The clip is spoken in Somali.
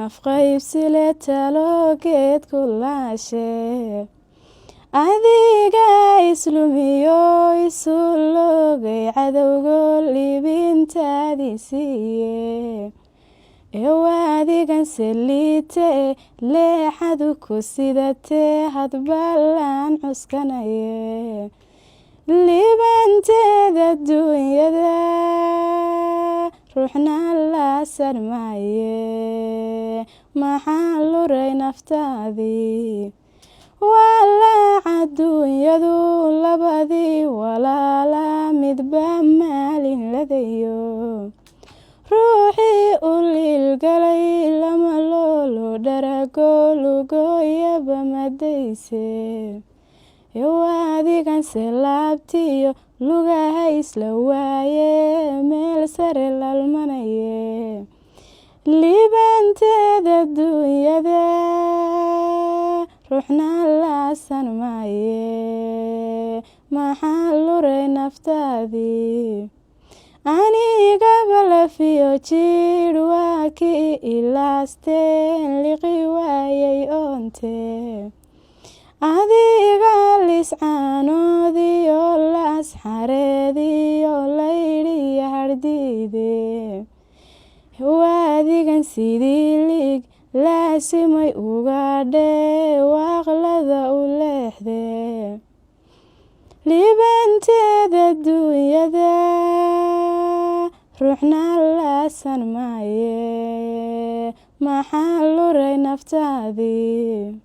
nafqaybsile talogeed ku laashe adiga islumiyo isu loogay cadowgo libintaadii siiye adigan saliite leexadu ku sidatee hadballaan cuskanaye libanteeda duunyada ruuxna la sarmaaye maxaan luray naftaadii walaaca duunyadu labadii walaala midba maalin ladayo ruuxii u liilgalay lama loolo dharago lugooyaba madayse adigan selaabtiyo lugaha isla waaye meel sare lalmanaye libanteeda duunyada ruuxna la sarmaaye maxaan luray naftaadii anigaba lafiyo jidh waa kii ilaasteen liqi waayay oonte adiga liscaanoodiyo las xareediyo laydhiyo hardhiide adigan sidii liig laasimay ugadhee waaqlada u leexde libanteeda duunyada ruuxna la sarmaaye maxaan luray naftaadii